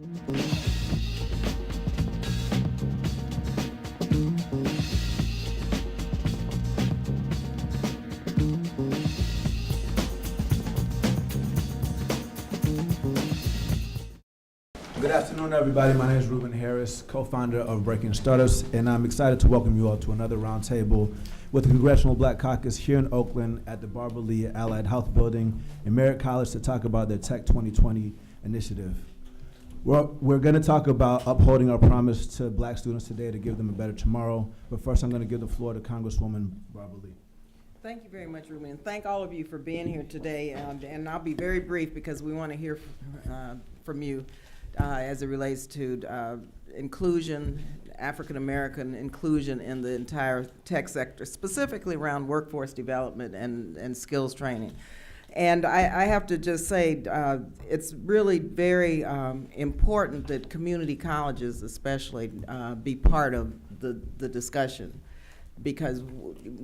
Good afternoon, everybody. My name is Ruben Harris, co-founder of Breaking Startups, and I'm excited to welcome you all to another roundtable with the Congressional Black Caucus here in Oakland at the Barbara Lee Allied Health Building in Merritt College to talk about their Tech 2020 initiative. We're going to talk about upholding our promise to black students today to give them a better tomorrow. But first, I'm going to give the floor to Congresswoman Barbara Lee. Thank you very much, Ruben, and thank all of you for being here today. And I'll be very brief because we want to hear from you as it relates to inclusion, African American inclusion in the entire tech sector, specifically around workforce development and skills training. And I have to just say, it's really very important that community colleges especially be part of the discussion, because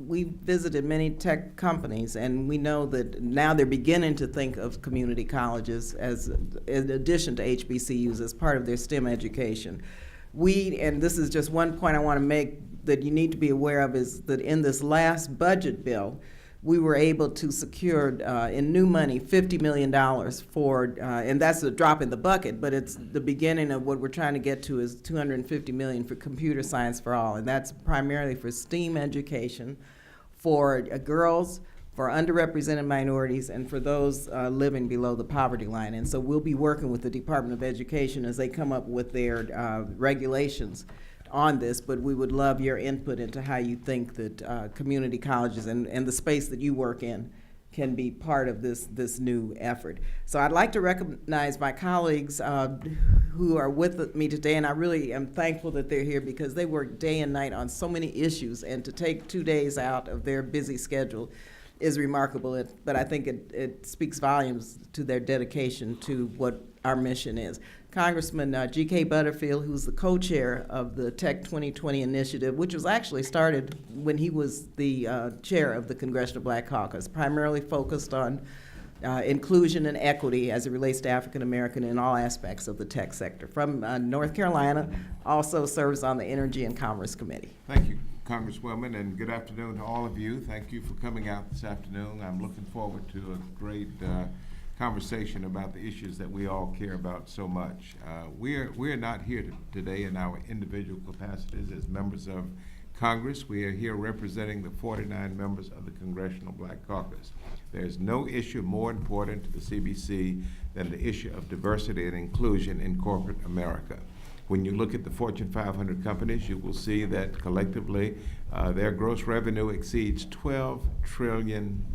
we visited many tech companies and we know that now they're beginning to think of community colleges as, in addition to HBCUs, as part of their STEM education. And this is just one point I want to make that you need to be aware of, is that in this last budget bill, we were able to secure in new money $50 million for, and that's a drop in the bucket, but it's the beginning of what we're trying to get to is $250 million for computer science for all, and that's primarily for STEAM education for girls, for underrepresented minorities, and for those living below the poverty line. And so we'll be working with the Department of Education as they come up with their regulations on this, but we would love your input into how you think that community colleges and the space that you work in can be part of this new effort. So I'd like to recognize my colleagues who are with me today, and I really am thankful that they're here because they work day and night on so many issues, and to take 2 days out of their busy schedule is remarkable, but I think it speaks volumes to their dedication to what our mission is. Congressman GK Butterfield, who's the co-chair of the Tech 2020 initiative, which was actually started when he was the chair of the Congressional Black Caucus, primarily focused on inclusion and equity as it relates to African American in all aspects of the tech sector. From North Carolina, also serves on the Energy and Commerce Committee. Thank you, Congresswoman, and good afternoon to all of you. Thank you for coming out this afternoon. I'm looking forward to a great conversation about the issues that we all care about so much. We're not here today in our individual capacities as members of Congress. We are here representing the 49 members of the Congressional Black Caucus. There's no issue more important to the CBC than the issue of diversity and inclusion in corporate America. When you look at the Fortune 500 companies, you will see that collectively their gross revenue exceeds $12 trillion.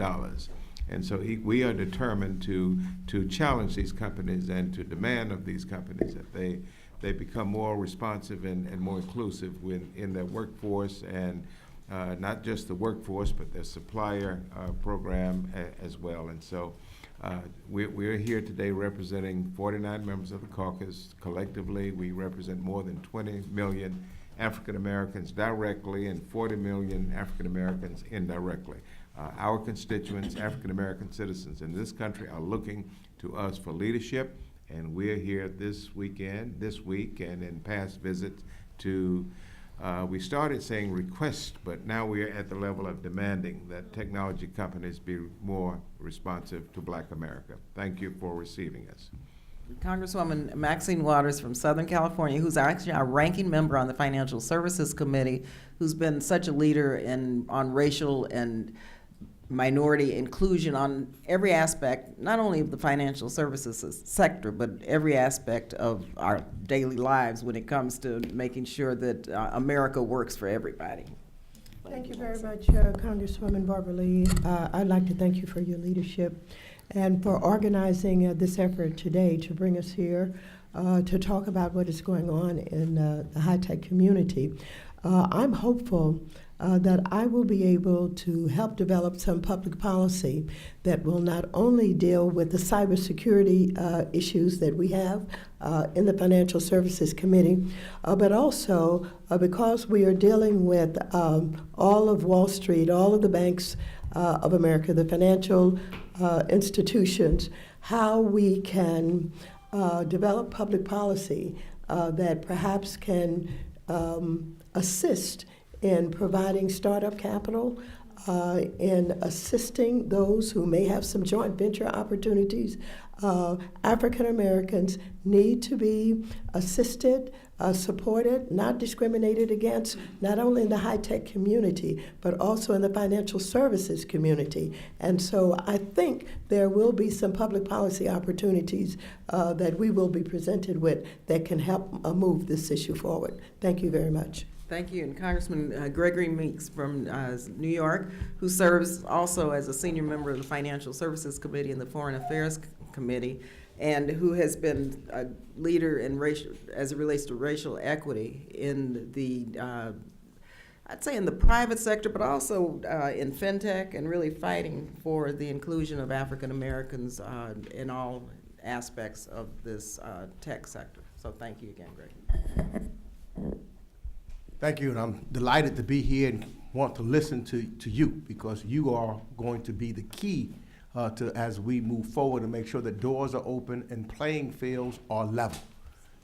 And so we are determined to challenge these companies and to demand of these companies that they become more responsive and more inclusive in their workforce, and not just the workforce, but their supplier program as well. And so we're here today representing 49 members of the caucus. Collectively, we represent more than 20 million African Americans directly and 40 million African Americans indirectly. Our constituents, African American citizens in this country, are looking to us for leadership, and we're here this week, and in past visits to, we started saying request, but now we're at the level of demanding that technology companies be more responsive to Black America. Thank you for receiving us. Congresswoman Maxine Waters from Southern California, who's actually our ranking member on the Financial Services Committee, who's been such a leader on racial and minority inclusion on every aspect, not only of the financial services sector, but every aspect of our daily lives when it comes to making sure that America works for everybody. Thank you very much, Congresswoman Barbara Lee. I'd like to thank you for your leadership and for organizing this effort today to bring us here to talk about what is going on in the high-tech community. I'm hopeful that I will be able to help develop some public policy that will not only deal with the cybersecurity issues that we have in the Financial Services Committee, but also because we are dealing with all of Wall Street, all of the banks of America, the financial institutions, how we can develop public policy that perhaps can assist in providing startup capital, in assisting those who may have some joint venture opportunities. African Americans need to be assisted, supported, not discriminated against, not only in the high-tech community, but also in the financial services community. And so I think there will be some public policy opportunities that we will be presented with that can help move this issue forward. Thank you very much. Thank you. And Congressman Gregory Meeks from New York, who serves also as a senior member of the Financial Services Committee and the Foreign Affairs Committee, and who has been a leader in racial, as it relates to racial equity in the, I'd say in the private sector, but also in fintech, and really fighting for the inclusion of African Americans in all aspects of this tech sector. So thank you again, Greg. Thank you, and I'm delighted to be here and want to listen to you, because you are going to be the key as we move forward and make sure that doors are open and playing fields are level.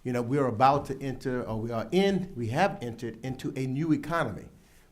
You know, we're about to enter, or we have entered into a new economy.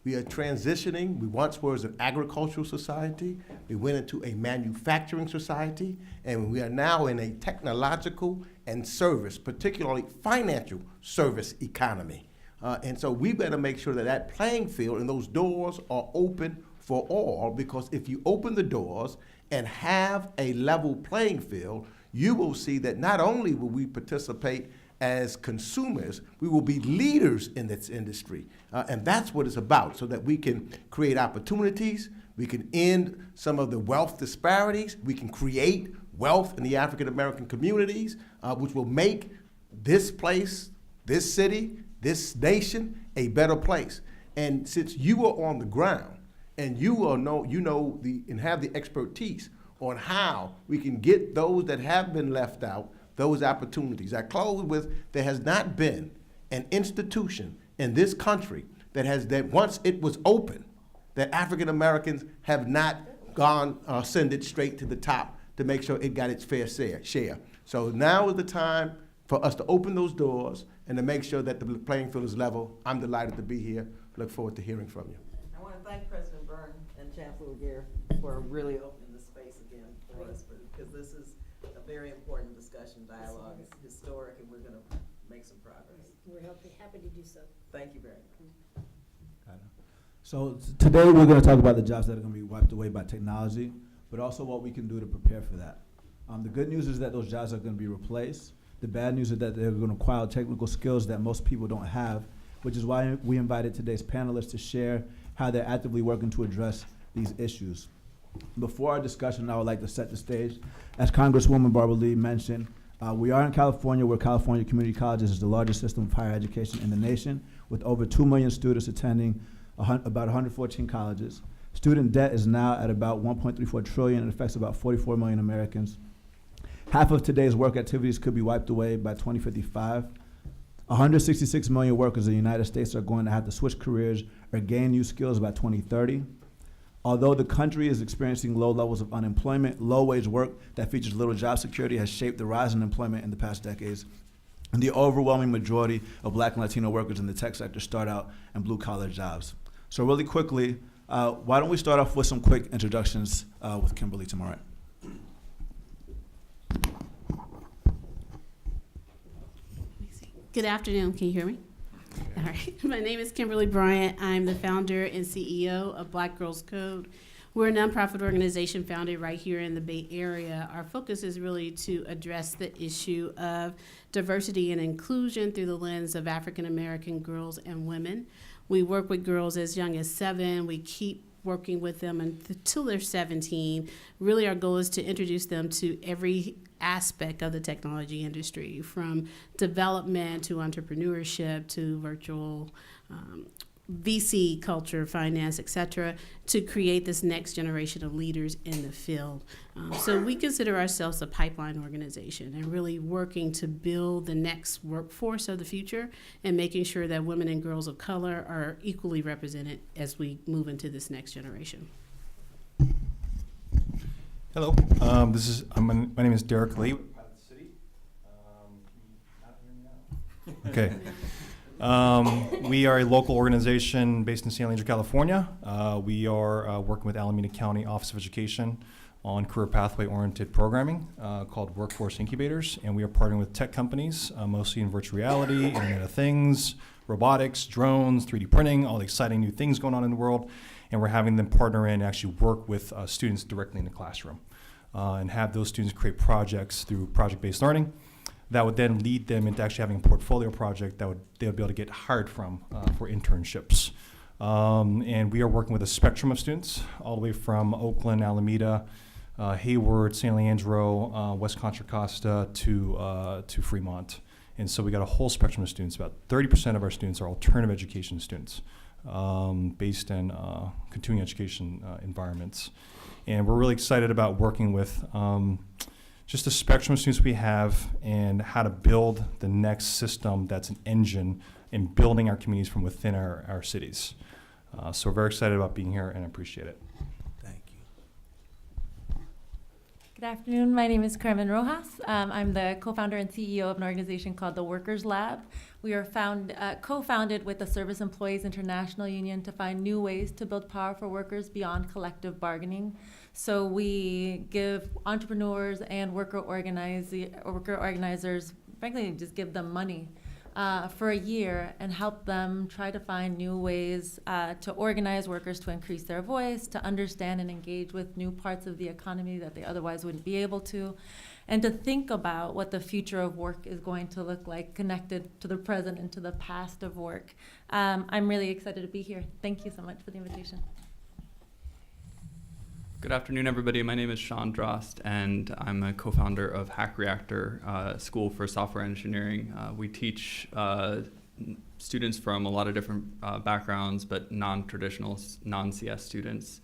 We are transitioning. We once was an agricultural society. We went into a manufacturing society, and we are now in a technological and service, particularly financial service economy. And so we better make sure that that playing field and those doors are open for all, because if you open the doors and have a level playing field, you will see that not only will we participate as consumers, we will be leaders in this industry. And that's what it's about, so that we can create opportunities, we can end some of the wealth disparities, we can create wealth in the African American communities, which will make this place, this city, this nation a better place. And since you are on the ground and you have the expertise on how we can get those that have been left out those opportunities. I close with, there has not been an institution in this country that once it was open, that African Americans have not ascended straight to the top to make sure it got its fair share. So now is the time for us to open those doors and to make sure that the playing field is level. I'm delighted to be here. Look forward to hearing from you. I want to thank President Byrne and Chancellor Laguerre for really opening the space again for us, because this is a very important discussion, dialogue. It's historic, and we're going to make some progress. We're happy to do so. Thank you very much. So today we're going to talk about the jobs that are going to be wiped away by technology, but also what we can do to prepare for that. The good news is that those jobs are going to be replaced. The bad news is that they're going to acquire technical skills that most people don't have, which is why we invited today's panelists to share how they're actively working to address these issues. Before our discussion, I would like to set the stage. As Congresswoman Barbara Lee mentioned, we are in California, where California Community Colleges is the largest system of higher education in the nation, with over 2 million students attending about 114 colleges. Student debt is now at about $1.34 trillion and affects about 44 million Americans. Half of today's work activities could be wiped away by 2055. 166 million workers in the United States are going to have to switch careers or gain new skills by 2030. Although the country is experiencing low levels of unemployment, low-wage work that features little job security has shaped the rise in employment in the past decades. And the overwhelming majority of Black and Latino workers in the tech sector start out in blue-collar jobs. So really quickly, why don't we start off with some quick introductions with Kimberly tomorrow. Good afternoon. Can you hear me? All right. My name is Kimberly Bryant. I'm the founder and CEO of Black Girls Code. We're a nonprofit organization founded right here in the Bay Area. Our focus is really to address the issue of diversity and inclusion through the lens of African American girls and women. We work with girls as young as 7. We keep working with them until they're 17. Really, our goal is to introduce them to every aspect of the technology industry, from development to entrepreneurship to virtual VC culture, finance, et cetera, to create this next generation of leaders in the field. So we consider ourselves a pipeline organization and really working to build the next workforce of the future and making sure that women and girls of color are equally represented as we move into this next generation. Hello, my name is Derek Lee with Pilot City. Okay. We are a local organization based in San Leandro, California. We are working with Alameda County Office of Education on career pathway-oriented programming called Workforce Incubators, and we are partnering with tech companies, mostly in virtual reality, Internet of Things, robotics, drones, 3D printing, all the exciting new things going on in the world, and we're having them partner in and actually work with students directly in the classroom and have those students create projects through project-based learning that would then lead them into actually having a portfolio project that they would be able to get hired from for internships. And we are working with a spectrum of students, all the way from Oakland, Alameda, Hayward, San Leandro, West Contra Costa to Fremont. And so we got a whole spectrum of students. About 30% of our students are alternative education students based in continuing education environments. And we're really excited about working with just the spectrum of students we have and how to build the next system that's an engine in building our communities from within our cities. So we're very excited about being here and appreciate it. Thank you. Good afternoon. My name is Carmen Rojas. I'm the co-founder and CEO of an organization called the Workers Lab. We are co-founded with the Service Employees International Union to find new ways to build power for workers beyond collective bargaining. So we give entrepreneurs and worker organizers, frankly, just give them money for a year and help them try to find new ways to organize workers to increase their voice, to understand and engage with new parts of the economy that they otherwise wouldn't be able to, and to think about what the future of work is going to look like connected to the present and to the past of work. I'm really excited to be here. Thank you so much for the invitation. Good afternoon, everybody. My name is Sean Drost, and I'm a co-founder of Hack Reactor School for Software Engineering. We teach students from a lot of different backgrounds, but non-traditional, non-CS students,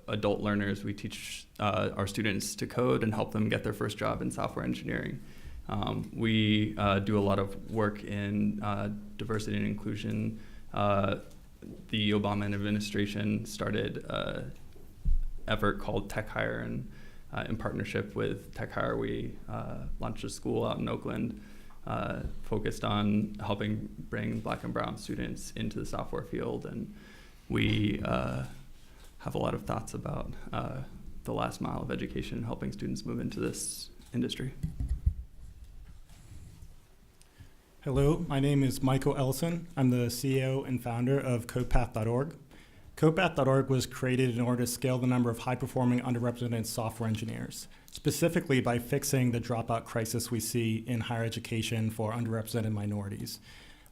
adult learners. We teach our students to code and help them get their first job in software engineering. We do a lot of work in diversity and inclusion. The Obama administration started effort called Tech Hire, and in partnership with Tech Hire, we launched a school out in Oakland focused on helping bring Black and brown students into the software field, and we have a lot of thoughts about the last mile of education, helping students move into this industry. Hello, my name is Michael Ellison. I'm the CEO and founder of CodePath.org. CodePath.org was created in order to scale the number of high-performing underrepresented software engineers, specifically by fixing the dropout crisis we see in higher education for underrepresented minorities.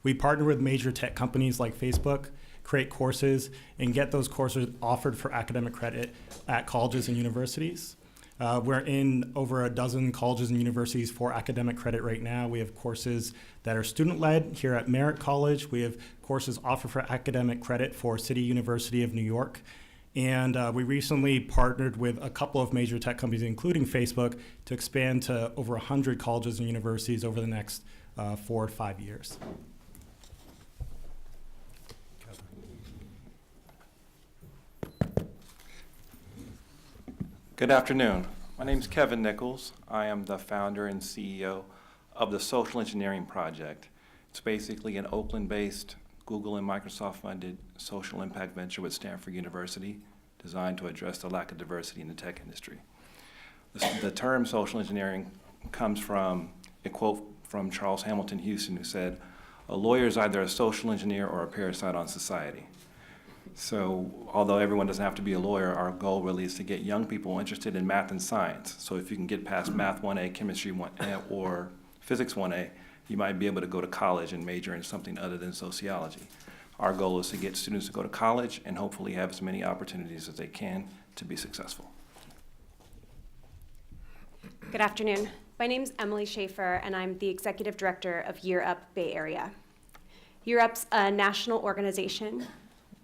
We partner with major tech companies like Facebook, create courses, and get those courses offered for academic credit at colleges and universities. We're in over a dozen colleges and universities for academic credit right now. We have courses that are student-led here at Merritt College. We have courses offered for academic credit for City University of New York. And we recently partnered with a couple of major tech companies, including Facebook, to expand to over 100 colleges and universities over the next 4 to 5 years. Good afternoon. My name is Kevin Nichols. I am the founder and CEO of the Social Engineering Project. It's basically an Oakland-based, Google and Microsoft-funded social impact venture with Stanford University designed to address the lack of diversity in the tech industry. The term social engineering comes from a quote from Charles Hamilton Houston, who said, "A lawyer is either a social engineer or a parasite on society." So although everyone doesn't have to be a lawyer, our goal really is to get young people interested in math and science. So if you can get past Math 1A, Chemistry 1A, or Physics 1A, you might be able to go to college and major in something other than sociology. Our goal is to get students to go to college and hopefully have as many opportunities as they can to be successful. Good afternoon. My name is Emily Schaefer, and I'm the Executive Director of Year Up Bay Area. Year Up's a national organization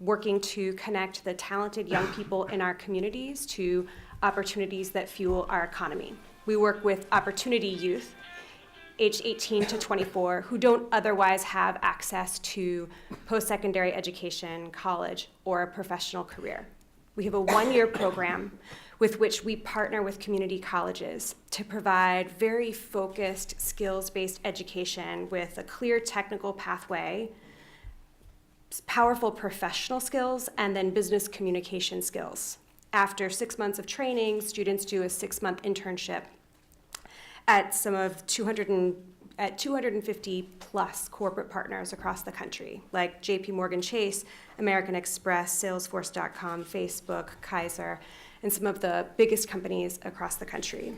working to connect the talented young people in our communities to opportunities that fuel our economy. We work with opportunity youth, aged 18 to 24, who don't otherwise have access to post-secondary education, college, or a professional career. We have a one-year program with which we partner with community colleges to provide very focused, skills-based education with a clear technical pathway, powerful professional skills, and then business communication skills. After 6 months of training, students do a 6-month internship at some of 250 plus corporate partners across the country, like JP Morgan Chase, American Express, Salesforce.com, Facebook, Kaiser, and some of the biggest companies across the country.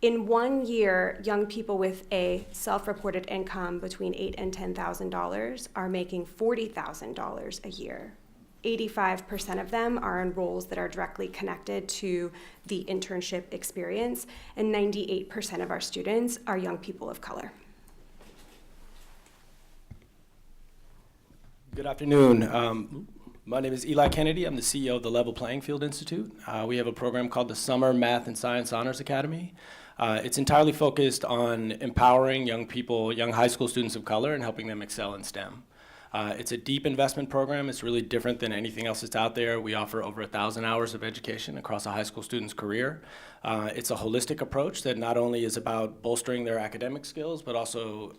In 1 year, young people with a self-reported income between $8,000 and $10,000 are making $40,000 a year. 85% of them are in roles that are directly connected to the internship experience, and 98% of our students are young people of color. Good afternoon. My name is Eli Kennedy. I'm the CEO of the Level Playing Field Institute. We have a program called the Summer Math and Science Honors Academy. It's entirely focused on empowering young people, young high school students of color, and helping them excel in STEM. It's a deep investment program. It's really different than anything else that's out there. We offer over 1,000 hours of education across a high school student's career. It's a holistic approach that not only is about bolstering their academic skills, but also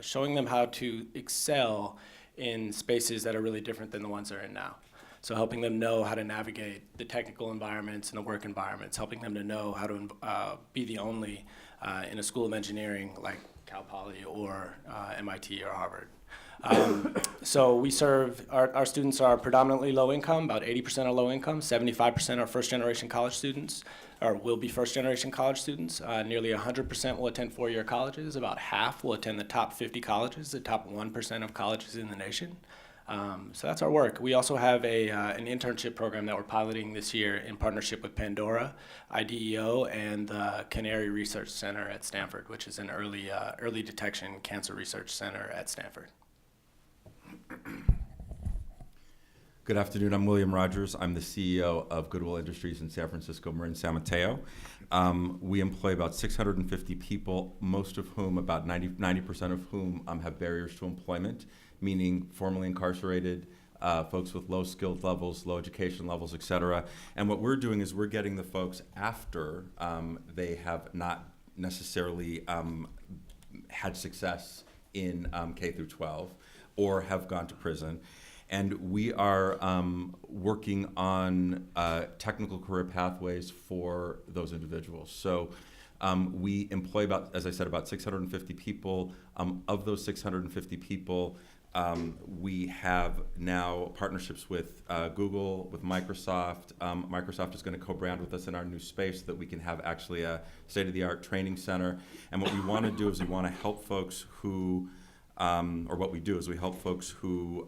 showing them how to excel in spaces that are really different than the ones they're in now. So helping them know how to navigate the technical environments and the work environments, helping them to know how to be the only in a school of engineering like Cal Poly or MIT or Harvard. So we serve, our students are predominantly low income, about 80% are low income, 75% are first generation college students, or will be first generation college students. Nearly 100% will attend 4-year colleges, about half will attend the top 50 colleges, the top 1% of colleges in the nation. So that's our work. We also have an internship program that we're piloting this year in partnership with Pandora, IDEO, and the Canary Research Center at Stanford, which is an early detection cancer research center at Stanford. Good afternoon, I'm William Rogers. I'm the CEO of Goodwill Industries in San Francisco, Marin, San Mateo. We employ about 650 people, most of whom, about 90% of whom have barriers to employment, meaning formerly incarcerated, folks with low skilled levels, low education levels, et cetera. And what we're doing is we're getting the folks after they have not necessarily had success in K through 12 or have gone to prison. And we are working on technical career pathways for those individuals. So we employ about, as I said, about 650 people. Of those 650 people, we have now partnerships with Google, with Microsoft. Microsoft is going to co-brand with us in our new space so that we can have actually a state-of-the-art training center. And what we want to do is we want to help folks who or what we do is we help folks who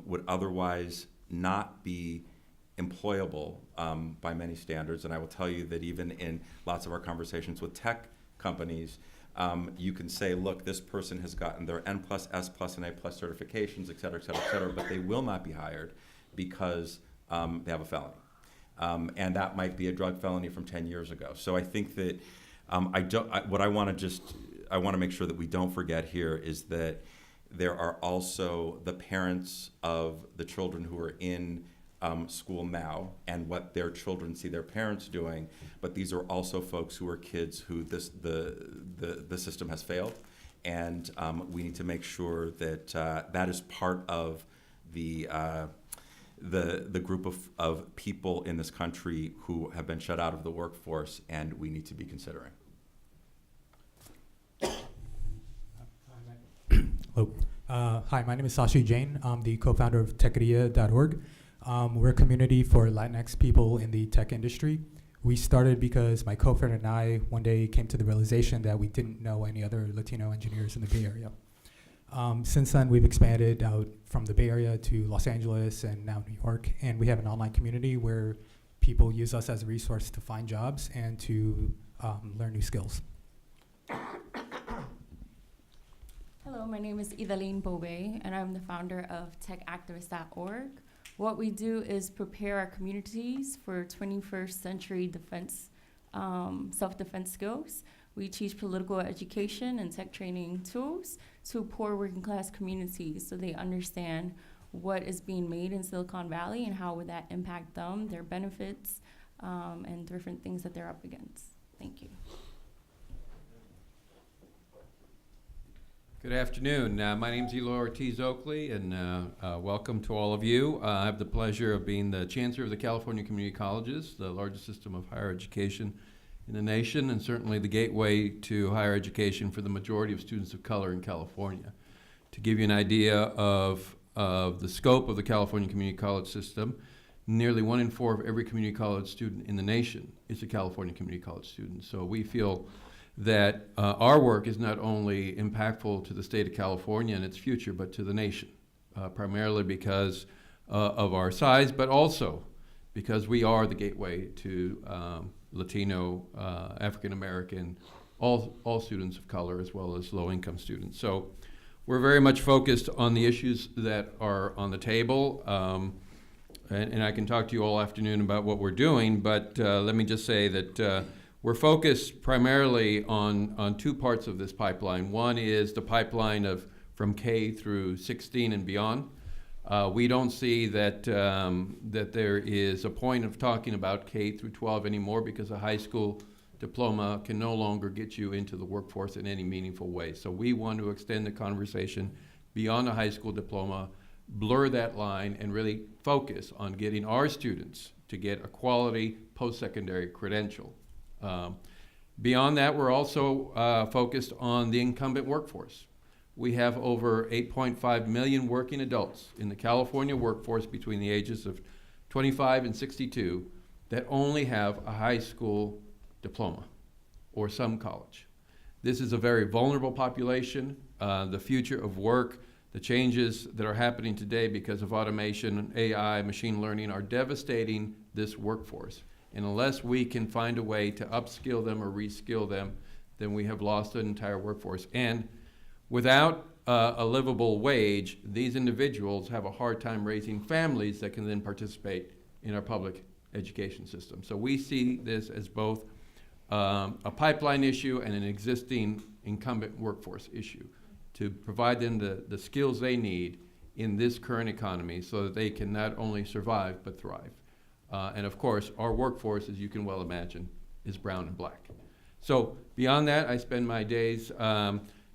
would otherwise not be employable by many standards. And I will tell you that even in lots of our conversations with tech companies, you can say, look, this person has gotten their N+, S+, and A+ certifications, et cetera, et cetera, et cetera, but they will not be hired because they have a felony. And that might be a drug felony from 10 years ago. So I think that I want to make sure that we don't forget here is that there are also the parents of the children who are in school now and what their children see their parents doing, but these are also folks who are kids who the system has failed, and we need to make sure that that is part of the group of people in this country who have been shut out of the workforce, and we need to be considering. Hello. Hi, my name is Sasha Jane. I'm the co-founder of Techeria.org. We're a community for Latinx people in the tech industry. We started because my co-founder and I one day came to the realization that we didn't know any other Latino engineers in the Bay Area. Since then, we've expanded out from the Bay Area to Los Angeles and now New York, and we have an online community where people use us as a resource to find jobs and to learn new skills. Hello, my name is Helene Booby, and I'm the founder of techactivist.org. What we do is prepare our communities for 21st century defense, self-defense skills. We teach political education and tech training tools to poor working class communities so they understand what is being made in Silicon Valley and how would that impact them, their benefits, and different things that they're up against. Thank you. Good afternoon. My name is Eli Ortiz Oakley, and welcome to all of you. I have the pleasure of being the Chancellor of the California Community Colleges, the largest system of higher education in the nation, and certainly the gateway to higher education for the majority of students of color in California. To give you an idea of the scope of the California Community College system, nearly 1 in 4 of every community college student in the nation is a California Community College student. So we feel that our work is not only impactful to the state of California and its future, but to the nation, primarily because of our size, but also because we are the gateway to Latino, African American, all students of color, as well as low-income students. So we're very much focused on the issues that are on the table, and I can talk to you all afternoon about what we're doing, but let me just say that we're focused primarily on 2 parts of this pipeline. One is the pipeline of from K through 16 and beyond. We don't see that there is a point of talking about K through 12 anymore, because a high school diploma can no longer get you into the workforce in any meaningful way. So we want to extend the conversation beyond a high school diploma, blur that line, and really focus on getting our students to get a quality post-secondary credential. Beyond that, we're also focused on the incumbent workforce. We have over 8.5 million working adults in the California workforce between the ages of 25 and 62 that only have a high school diploma or some college. This is a very vulnerable population. The future of work, the changes that are happening today because of automation, AI, machine learning are devastating this workforce. And unless we can find a way to upskill them or reskill them, then we have lost an entire workforce. And without a livable wage, these individuals have a hard time raising families that can then participate in our public education system. So we see this as both a pipeline issue and an existing incumbent workforce issue, to provide them the skills they need in this current economy so that they can not only survive but thrive. And of course, our workforce, as you can well imagine, is brown and black. So beyond that, I spend my days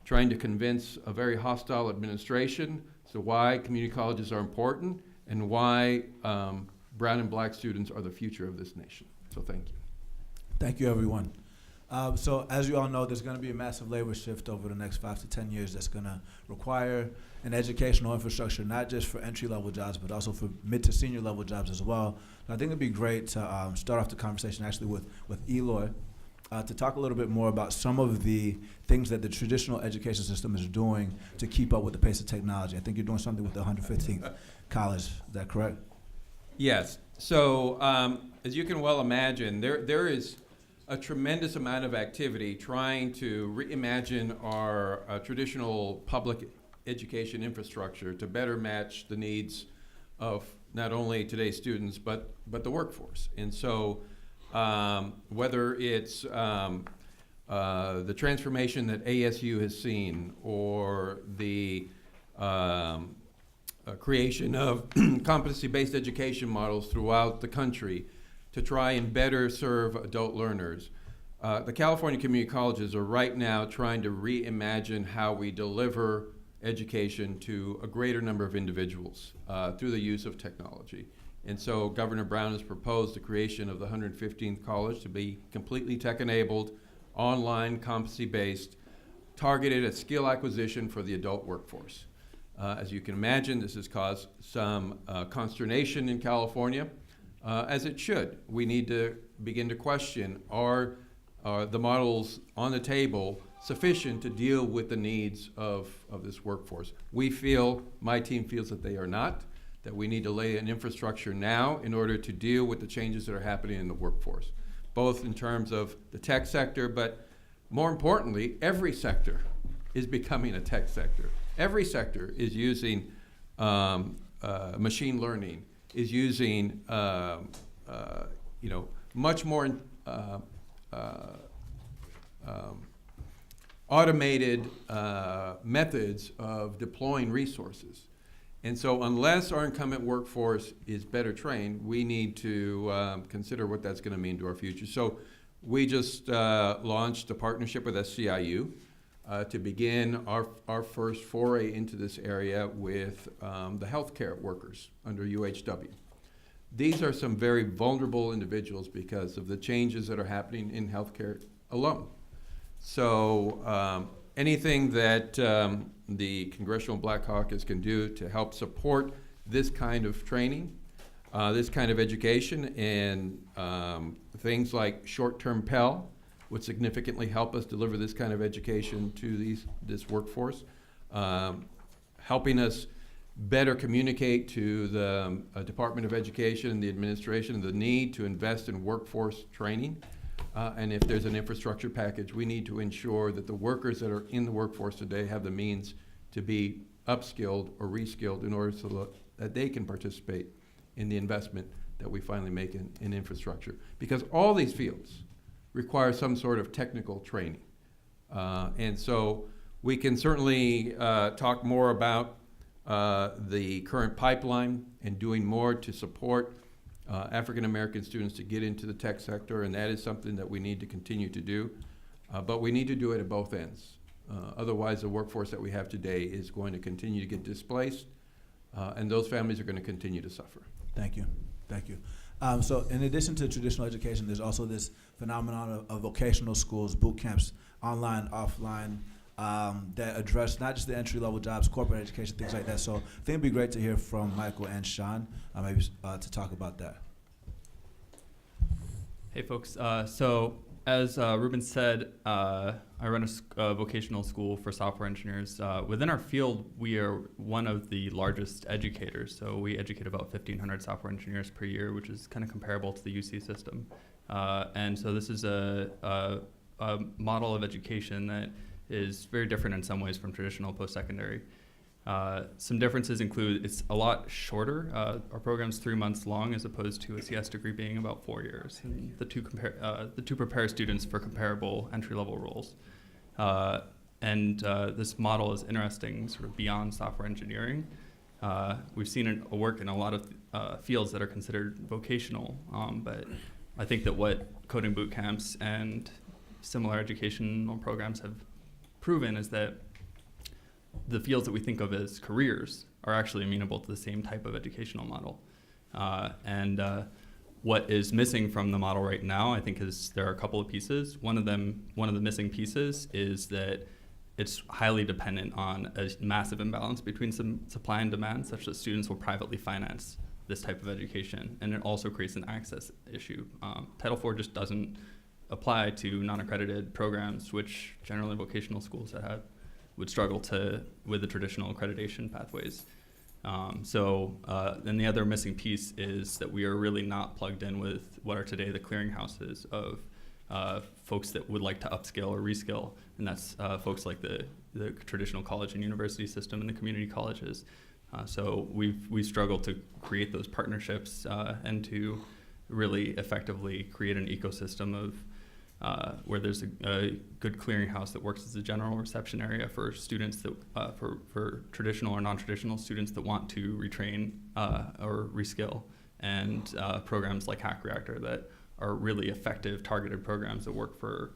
trying to convince a very hostile administration as to why community colleges are important and why brown and black students are the future of this nation. So thank you. Thank you, everyone. So as you all know, there's going to be a massive labor shift over the next 5 to 10 years that's going to require an educational infrastructure, not just for entry-level jobs, but also for mid to senior level jobs as well. And I think it'd be great to start off the conversation actually with Eloy to talk a little bit more about some of the things that the traditional education system is doing to keep up with the pace of technology. I think you're doing something with the 115th College. Is that correct? Yes. So as you can well imagine, there is a tremendous amount of activity trying to reimagine our traditional public education infrastructure to better match the needs of not only today's students, but the workforce. And so whether it's the transformation that ASU has seen, or the creation of competency-based education models throughout the country to try and better serve adult learners. The California community colleges are right now trying to reimagine how we deliver education to a greater number of individuals through the use of technology. And so Governor Brown has proposed the creation of the 115th College to be completely tech-enabled, online, competency-based, targeted at skill acquisition for the adult workforce. As you can imagine, this has caused some consternation in California. As it should. We need to begin to question, are the models on the table sufficient to deal with the needs of this workforce? We feel, my team feels that they are not, that we need to lay an infrastructure now in order to deal with the changes that are happening in the workforce, both in terms of the tech sector, but more importantly, every sector is becoming a tech sector. Every sector is using machine learning, is using much more automated methods of deploying resources. And so unless our incumbent workforce is better trained, we need to consider what that's going to mean to our future. So we just launched a partnership with SCIU to begin our first foray into this area with the healthcare workers under UHW. These are some very vulnerable individuals because of the changes that are happening in healthcare alone. So anything that the Congressional Black Caucus can do to help support this kind of training, this kind of education, and things like short-term Pell would significantly help us deliver this kind of education to this workforce, helping us better communicate to the Department of Education and the administration the need to invest in workforce training. And if there's an infrastructure package, we need to ensure that the workers that are in the workforce today have the means to be upskilled or reskilled in order so that they can participate in the investment that we finally make in infrastructure. Because all these fields require some sort of technical training. And so we can certainly talk more about the current pipeline and doing more to support African American students to get into the tech sector, and that is something that we need to continue to do. But we need to do it at both ends. Otherwise, the workforce that we have today is going to continue to get displaced, and those families are going to continue to suffer. Thank you. Thank you. So in addition to traditional education, there's also this phenomenon of vocational schools, boot camps, online, offline, that address not just the entry-level jobs, corporate education, things like that. So I think it'd be great to hear from Michael and Sean, maybe to talk about that. Hey folks, so as Ruben said, I run a vocational school for software engineers. Within our field, we are one of the largest educators. So we educate about 1,500 software engineers per year, which is kind of comparable to the UC system. And so this is a model of education that is very different in some ways from traditional post-secondary. Some differences include it's a lot shorter. Our program's 3 months long as opposed to a CS degree being about 4 years. And the two prepare students for comparable entry-level roles. This model is interesting sort of beyond software engineering. We've seen it work in a lot of fields that are considered vocational, but I think that what coding boot camps and similar educational programs have proven is that the fields that we think of as careers are actually amenable to the same type of educational model. What is missing from the model right now, I think, is there are a couple of pieces. One of the missing pieces is that it's highly dependent on a massive imbalance between some supply and demand, such that students will privately finance this type of education. And it also creates an access issue. Title IV just doesn't apply to non-accredited programs, which generally vocational schools that would struggle with the traditional accreditation pathways. Then the other missing piece is that we are really not plugged in with what are today the clearinghouses of folks that would like to upskill or reskill, and that's folks like the traditional college and university system and the community colleges. So we've struggled to create those partnerships and to really effectively create an ecosystem of where there's a good clearinghouse that works as a general reception area for students that, for traditional or non-traditional students that want to retrain or reskill, and programs like Hack Reactor that are really effective targeted programs that work for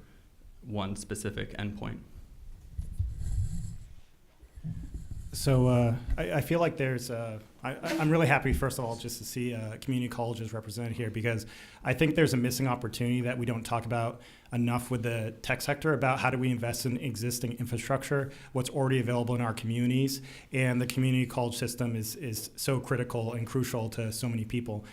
one specific endpoint. So I feel like I'm really happy, first of all, just to see community colleges represented here, because I think there's a missing opportunity that we don't talk about enough with the tech sector about how do we invest in existing infrastructure, what's already available in our communities, and the community college system is so critical and crucial to so many people.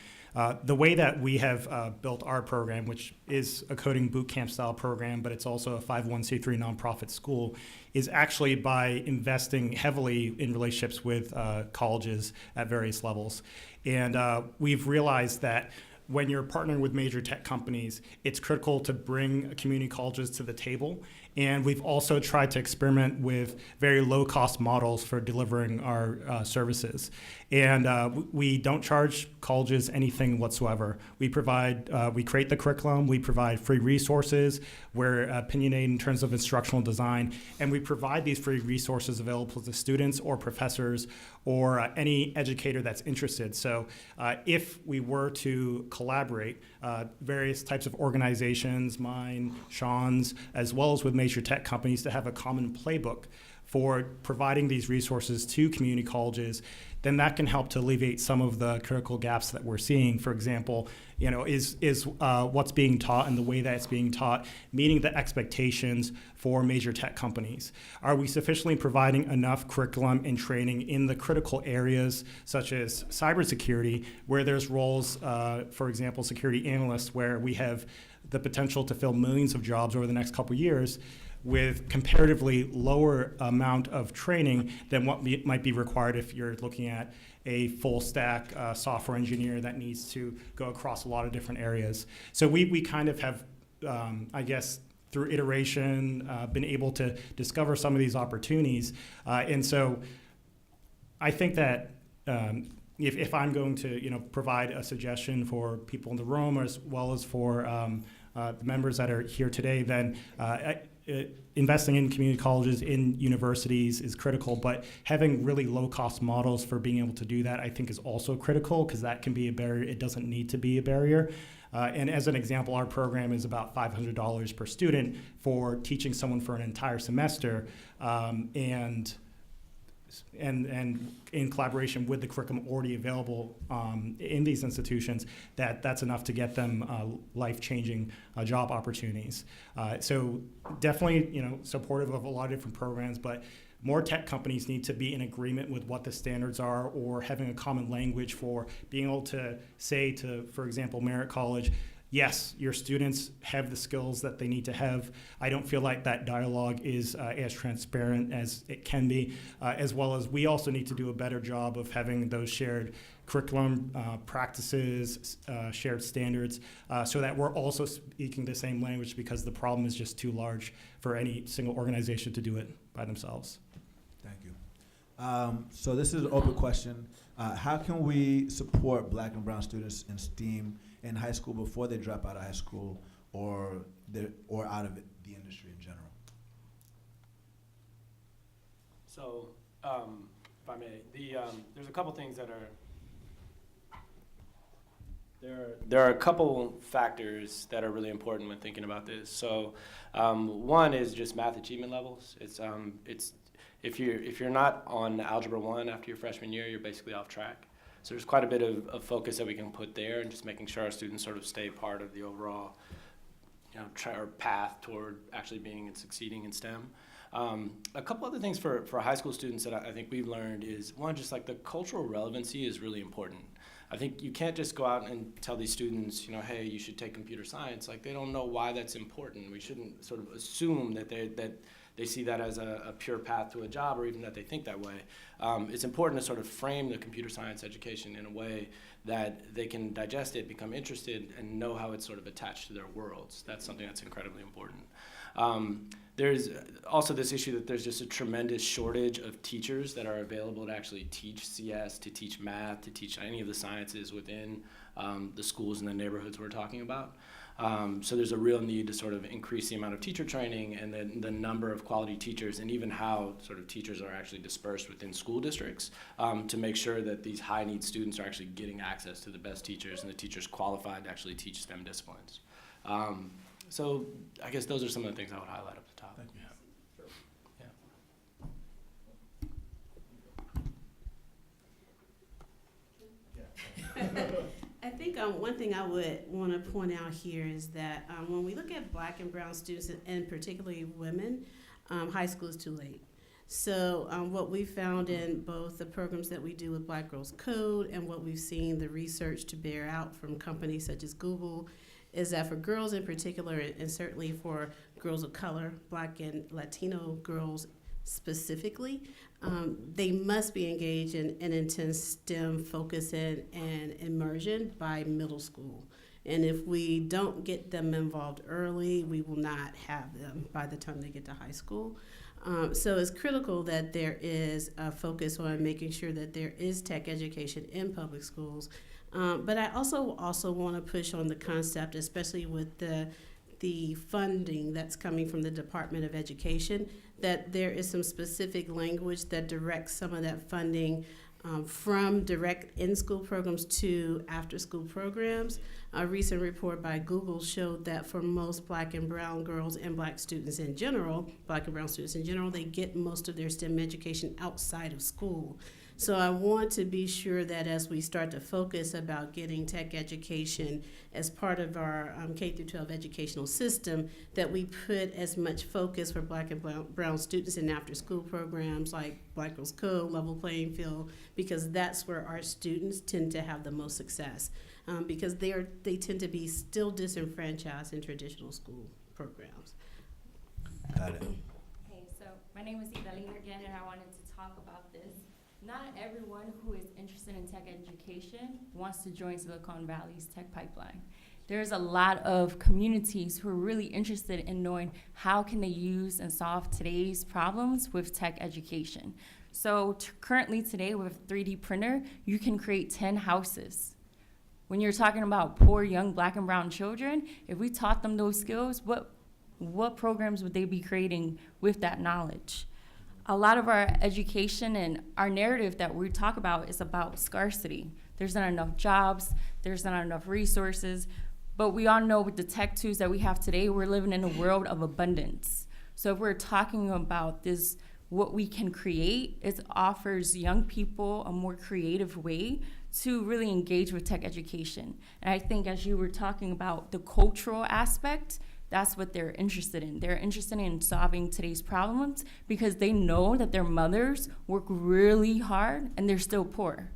The way that we have built our program, which is a coding bootcamp style program, but it's also a 501c3 nonprofit school, is actually by investing heavily in relationships with colleges at various levels. And we've realized that when you're partnering with major tech companies, it's critical to bring community colleges to the table And we've also tried to experiment with very low-cost models for delivering our services. And we don't charge colleges anything whatsoever. We provide, we create the curriculum, we provide free resources, we're opinionated in terms of instructional design, and we provide these free resources available to students or professors or any educator that's interested. So if we were to collaborate, various types of organizations, mine, Sean's, as well as with major tech companies, to have a common playbook for providing these resources to community colleges, then that can help to alleviate some of the critical gaps that we're seeing. For example, is what's being taught and the way that it's being taught meeting the expectations for major tech companies? Are we sufficiently providing enough curriculum and training in the critical areas such as cybersecurity, where there's roles, for example, security analysts, where we have the potential to fill millions of jobs over the next couple of years with comparatively lower amount of training than what might be required if you're looking at a full stack software engineer that needs to go across a lot of different areas. So we kind of have, I guess, through iteration, been able to discover some of these opportunities. And so I think that if I'm going to provide a suggestion for people in the room as well as for the members that are here today, then investing in community colleges, in universities is critical, but having really low-cost models for being able to do that, I think, is also critical, because that can be a barrier. It doesn't need to be a barrier. And as an example, our program is about $500 per student for teaching someone for an entire semester, and in collaboration with the curriculum already available in these institutions, that's enough to get them life-changing job opportunities. So definitely, supportive of a lot of different programs, but more tech companies need to be in agreement with what the standards are, or having a common language for being able to say to, for example, Merritt College, yes, your students have the skills that they need to have. I don't feel like that dialogue is as transparent as it can be, as well as we also need to do a better job of having those shared curriculum, practices, shared standards, so that we're also speaking the same language, because the problem is just too large for any single organization to do it by themselves. Thank you. So this is an open question. How can we support Black and brown students in STEAM in high school before they drop out of high school, or out of the industry in general? So, if I may, there's a couple things that are there are a couple factors that are really important when thinking about this. So, one is just math achievement levels. It's if you're not on Algebra 1 after your freshman year, you're basically off track. So there's quite a bit of focus that we can put there, and just making sure our students sort of stay part of the overall path toward actually being and succeeding in STEM. A couple other things for high school students that I think we've learned is, one, just like the cultural relevancy is really important. I think you can't just go out and tell these students, hey, you should take computer science. Like, they don't know why that's important. We shouldn't sort of assume that they see that as a pure path to a job, or even that they think that way. It's important to sort of frame the computer science education in a way that they can digest it, become interested, and know how it's sort of attached to their worlds. That's something that's incredibly important. There's also this issue that there's just a tremendous shortage of teachers that are available to actually teach CS, to teach math, to teach any of the sciences within the schools and the neighborhoods we're talking about. So there's a real need to sort of increase the amount of teacher training, and then the number of quality teachers, and even how sort of teachers are actually dispersed within school districts, to make sure that these high need students are actually getting access to the best teachers, and the teachers qualified to actually teach STEM disciplines. So I guess those are some of the things I would highlight up the top. Thank you. I think one thing I would want to point out here is that when we look at Black and brown students, and particularly women, high school is too late. So what we found in both the programs that we do with Black Girls Code, and what we've seen the research to bear out from companies such as Google, is that for girls in particular, and certainly for girls of color, Black and Latino girls specifically, they must be engaged in an intense STEM focus and immersion by middle school. And if we don't get them involved early, we will not have them by the time they get to high school. So it's critical that there is a focus on making sure that there is tech education in public schools. But I also want to push on the concept, especially with the funding that's coming from the Department of Education, that there is some specific language that directs some of that funding from direct in-school programs to after-school programs. A recent report by Google showed that for most Black and brown girls and Black students in general, Black and brown students in general, they get most of their STEM education outside of school. So I want to be sure that as we start to focus about getting tech education as part of our K through 12 educational system, that we put as much focus for Black and brown students in after-school programs like Black Girls Code, Level Playing Field, because that's where our students tend to have the most success, because they tend to be still disenfranchised in traditional school programs. Got it. Hey, so my name is Idalina again, and I wanted to talk about this. Not everyone who is interested in tech education wants to join Silicon Valley's tech pipeline. There's a lot of communities who are really interested in knowing how can they use and solve today's problems with tech education. So currently today with a 3D printer, you can create 10 houses. When you're talking about poor young Black and brown children, if we taught them those skills, what programs would they be creating with that knowledge? A lot of our education and our narrative that we talk about is about scarcity. There's not enough jobs, there's not enough resources, but we all know with the tech tools that we have today, we're living in a world of abundance. So if we're talking about this, what we can create, it offers young people a more creative way to really engage with tech education. And I think as you were talking about the cultural aspect, that's what they're interested in. They're interested in solving today's problems because they know that their mothers work really hard and they're still poor.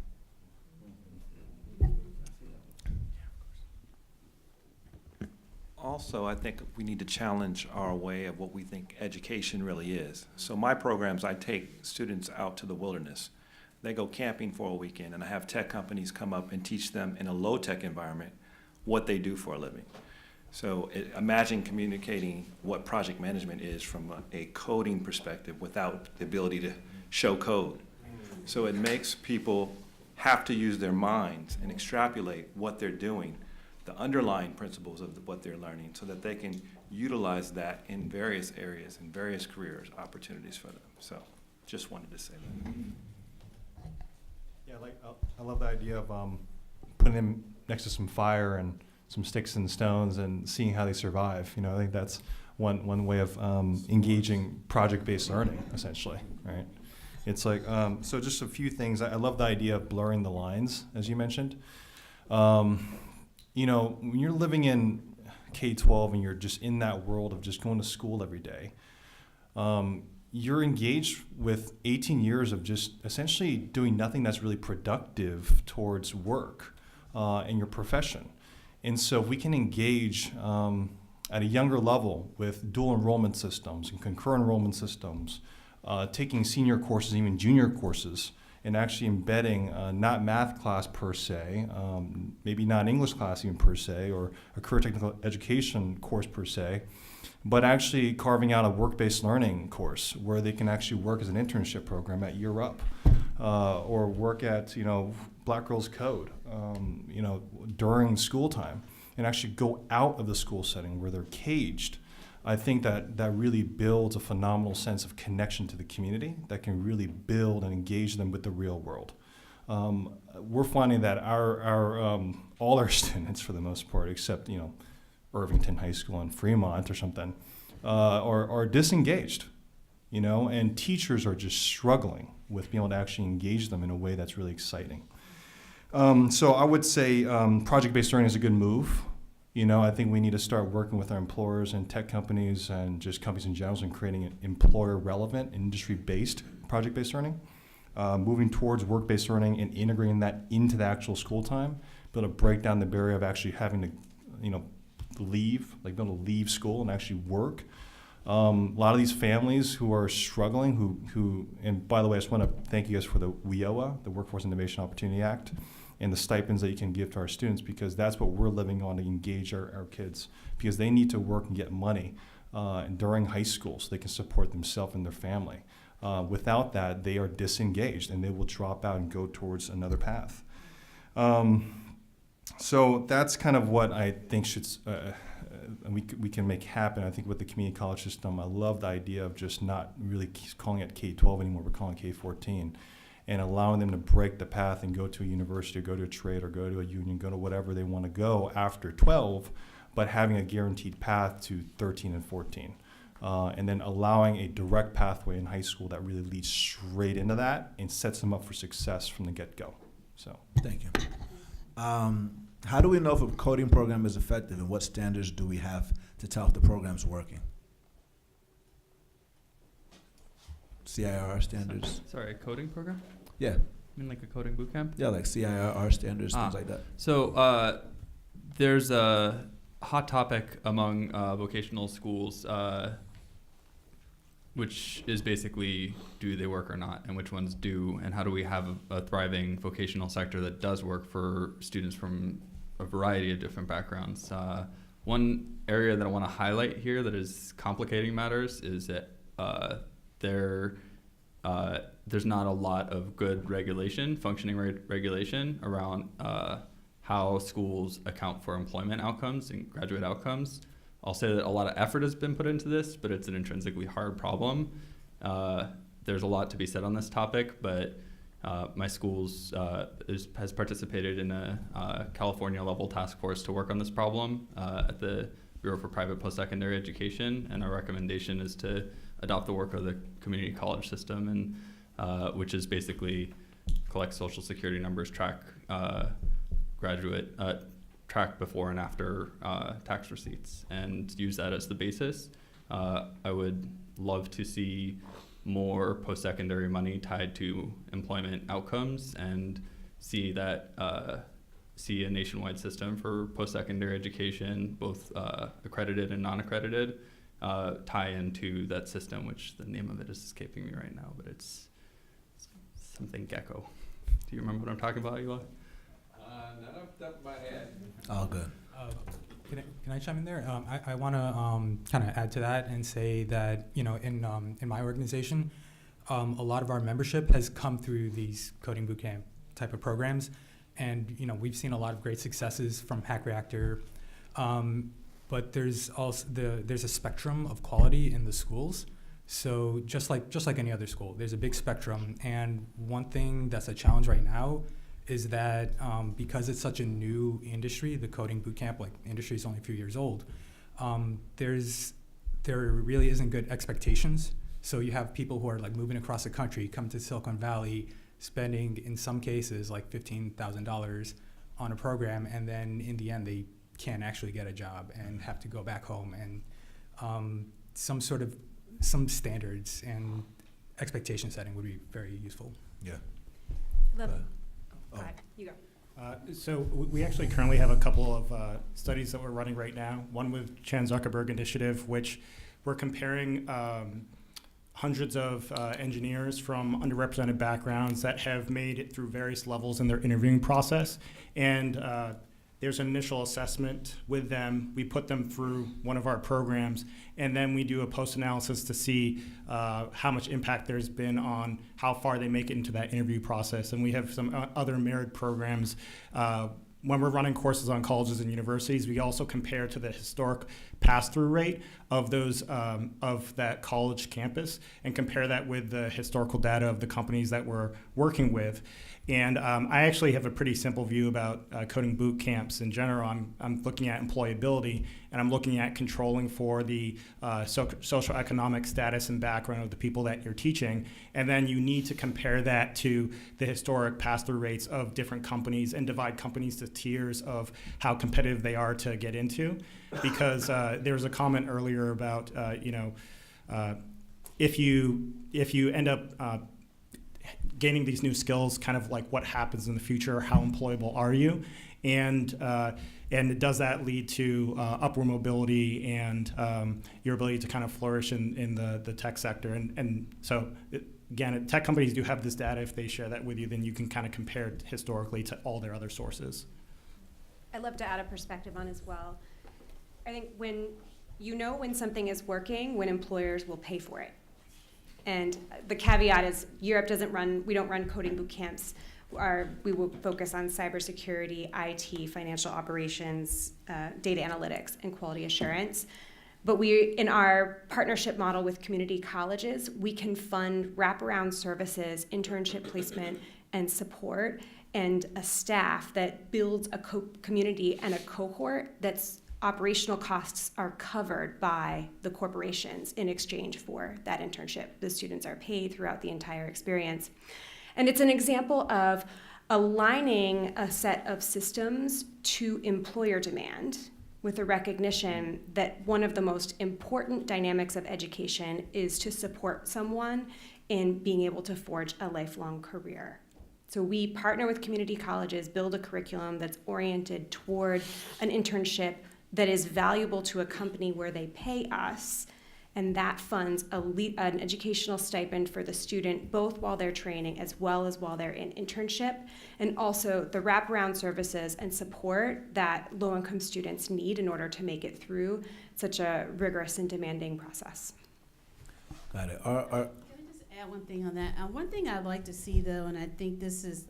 Also, I think we need to challenge our way of what we think education really is. So my programs, I take students out to the wilderness. They go camping for a weekend, and I have tech companies come up and teach them in a low-tech environment what they do for a living. So imagine communicating what project management is from a coding perspective without the ability to show code. So it makes people have to use their minds and extrapolate what they're doing, the underlying principles of what they're learning, so that they can utilize that in various areas, in various careers, opportunities for them. So just wanted to say that. Yeah, I love the idea of putting them next to some fire and some sticks and stones and seeing how they survive. I think that's one way of engaging project-based learning, essentially, right? It's like, so just a few things. I love the idea of blurring the lines, as you mentioned. When you're living in K-12 and you're just in that world of just going to school every day, you're engaged with 18 years of just essentially doing nothing that's really productive towards work in your profession. And so if we can engage at a younger level with dual enrollment systems and concurrent enrollment systems, taking senior courses, even junior courses, and actually embedding not math class per se, maybe not English class even per se, or a career technical education course per se, but actually carving out a work-based learning course where they can actually work as an internship program at Year Up, or work at Black Girls Code, during school time, and actually go out of the school setting where they're caged. I think that really builds a phenomenal sense of connection to the community that can really build and engage them with the real world. We're finding that all our students, for the most part, except Irvington High School and Fremont or something, are disengaged, and teachers are just struggling with being able to actually engage them in a way that's really exciting. So I would say project-based learning is a good move. I think we need to start working with our employers and tech companies and just companies in general and creating an employer-relevant, industry-based project-based learning, moving towards work-based learning and integrating that into the actual school time, be able to break down the barrier of actually having to, leave, be able to leave school and actually work. A lot of these families who are struggling, who, and by the way, I just want to thank you guys for the WIOA, the Workforce Innovation Opportunity Act. and the stipends that you can give to our students, because that's what we're living on to engage our kids, because they need to work and get money during high school so they can support themselves and their family. Without that, they are disengaged and they will drop out and go towards another path. So that's kind of what I think should we can make happen. I think with the community college system, I love the idea of just not really calling it K-12 anymore. We're calling it K-14, and allowing them to break the path and go to a university, or go to a trade, or go to a union, go to whatever they want to go after 12, but having a guaranteed path to 13 and 14. And then allowing a direct pathway in high school that really leads straight into that and sets them up for success from the get-go. So, thank you. How do we know if a coding program is effective, and what standards do we have to tell if the program's working? CIR standards. Sorry, a coding program? Yeah. You mean like a coding boot camp? Yeah, like CIR standards, things like that. So there's a hot topic among vocational schools, which is basically, do they work or not, and which ones do, and how do we have a thriving vocational sector that does work for students from a variety of different backgrounds. One area that I want to highlight here that is complicating matters is that there's not a lot of good regulation, functioning regulation around how schools account for employment outcomes and graduate outcomes. I'll say that a lot of effort has been put into this, but it's an intrinsically hard problem. There's a lot to be said on this topic, but my schools has participated in a California level task force to work on this problem at the Bureau for Private Post-Secondary Education, and our recommendation is to adopt the work of the community college system, and which is basically collect Social Security numbers, track track before and after tax receipts, and use that as the basis. I would love to see more post-secondary money tied to employment outcomes, and see that see a nationwide system for post-secondary education, both accredited and non-accredited, tie into that system, which the name of it is escaping me right now, but it's something gecko. Do you remember what I'm talking about, Eli? Not off the top of my head. Oh, good. Can I chime in there? I want to kind of add to that and say that, you know, in my organization, a lot of our membership has come through these coding bootcamp type of programs, and you know, we've seen a lot of great successes from Hack Reactor, but there's also there's a spectrum of quality in the schools. So just like any other school, there's a big spectrum, and one thing that's a challenge right now is that because it's such a new industry, the coding bootcamp industry is only a few years old, there really isn't good expectations. So you have people who are like moving across the country, come to Silicon Valley, spending in some cases like $15,000 on a program, and then in the end they can't actually get a job and have to go back home. And some standards and expectation setting would be very useful. Yeah. You go. So we actually currently have a couple of studies that we're running right now. One with Chan Zuckerberg Initiative, which we're comparing hundreds of engineers from underrepresented backgrounds that have made it through various levels in their interviewing process. And there's an initial assessment with them. We put them through one of our programs, and then we do a post-analysis to see how much impact there's been on how far they make it into that interview process. And we have some other merit programs. When we're running courses on colleges and universities, we also compare to the historic pass-through rate of those of that college campus, and compare that with the historical data of the companies that we're working with. And I actually have a pretty simple view about coding boot camps in general. I'm looking at employability, and I'm looking at controlling for the socioeconomic status and background of the people that you're teaching. And then you need to compare that to the historic pass-through rates of different companies, and divide companies to tiers of how competitive they are to get into. Because there was a comment earlier about, if you end up gaining these new skills, kind of like what happens in the future, how employable are you? And does that lead to upward mobility and your ability to kind of flourish in the tech sector? And so again, tech companies do have this data. If they share that with you, then you can kind of compare it historically to all their other sources. I'd love to add a perspective on as well. I think when something is working, when employers will pay for it. And the caveat is Europe we don't run coding boot camps. We will focus on cybersecurity, IT, financial operations, data analytics, and quality assurance. But in our partnership model with community colleges, we can fund wraparound services, internship placement, and support, and a staff that builds a community and a cohort that's operational costs are covered by the corporations in exchange for that internship. The students are paid throughout the entire experience. And it's an example of aligning a set of systems to employer demand with a recognition that one of the most important dynamics of education is to support someone in being able to forge a lifelong career. So we partner with community colleges, build a curriculum that's oriented toward an internship that is valuable to a company where they pay us, and that funds an educational stipend for the student, both while they're training as well as while they're in internship, and also the wraparound services and support that low-income students need in order to make it through such a rigorous and demanding process. Got it. Can I just add one thing on that? One thing I'd like to see, though, and I think this is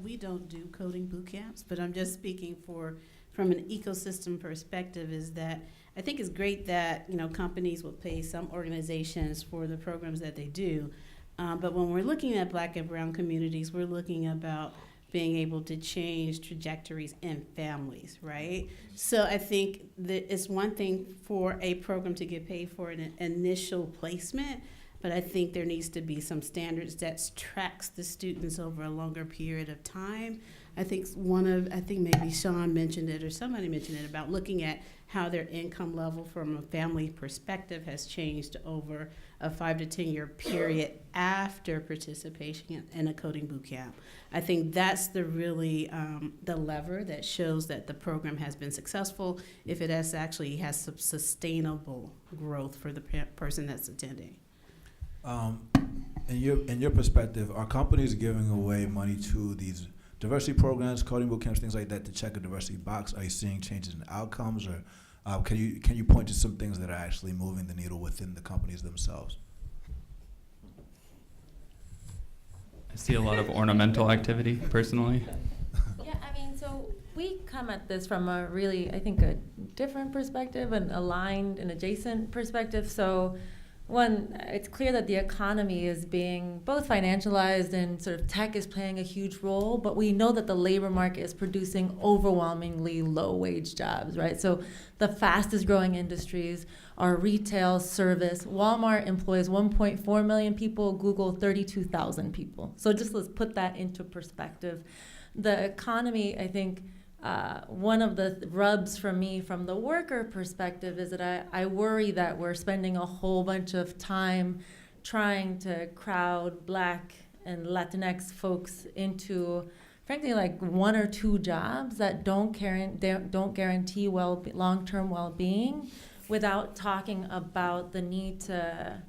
we don't do coding boot camps, but I'm just speaking from an ecosystem perspective, is that I think it's great that companies will pay some organizations for the programs that they do, but when we're looking at Black and brown communities, we're looking about being able to change trajectories in families, right? So I think that it's one thing for a program to get paid for an initial placement, but I think there needs to be some standards that tracks the students over a longer period of time. I think maybe Sean mentioned it or somebody mentioned it about looking at how their income level from a family perspective has changed over a 5 to 10 year period after participation in a coding boot camp. I think that's the lever that shows that the program has been successful if it has some sustainable growth for the person that's attending. In your perspective, are companies giving away money to these diversity programs, coding boot camps, things like that, to check a diversity box? Are you seeing changes in outcomes, or can you point to some things that are actually moving the needle within the companies themselves? I see a lot of ornamental activity, personally. Yeah, so we come at this from a really, I think, a different perspective, an aligned and adjacent perspective. So one, it's clear that the economy is being both financialized and sort of tech is playing a huge role, but we know that the labor market is producing overwhelmingly low-wage jobs, right? So the fastest growing industries are retail, service. Walmart employs 1.4 million people, Google 32,000 people. So just let's put that into perspective. The economy, I think, one of the rubs for me from the worker perspective is that I worry that we're spending a whole bunch of time trying to crowd Black and Latinx folks into, frankly, like 1 or 2 jobs that don't guarantee long-term well-being, without talking about the need to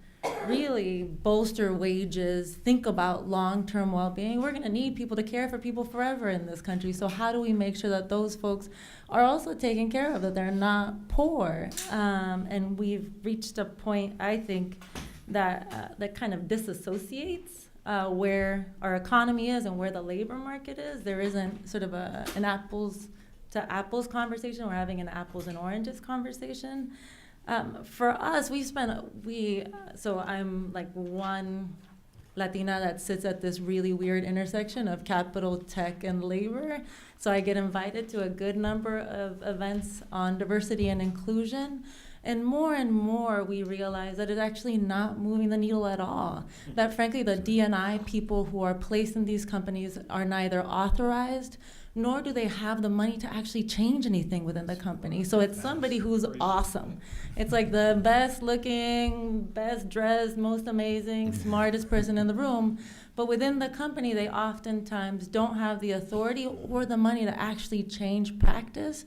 really bolster wages, think about long-term well-being. We're going to need people to care for people forever in this country. So how do we make sure that those folks are also taken care of, that they're not poor? And we've reached a point, I think, that kind of disassociates where our economy is and where the labor market is. There isn't sort of an apples to apples conversation. We're having an apples and oranges conversation. For us, so I'm like one Latina that sits at this really weird intersection of capital, tech, and labor. So I get invited to a good number of events on diversity and inclusion. And more we realize that it's actually not moving the needle at all. That frankly, the D&I people who are placed in these companies are neither authorized, nor do they have the money to actually change anything within the company. So it's somebody who's awesome. It's like the best looking, best dressed, most amazing, smartest person in the room. But within the company, they oftentimes don't have the authority or the money to actually change practice.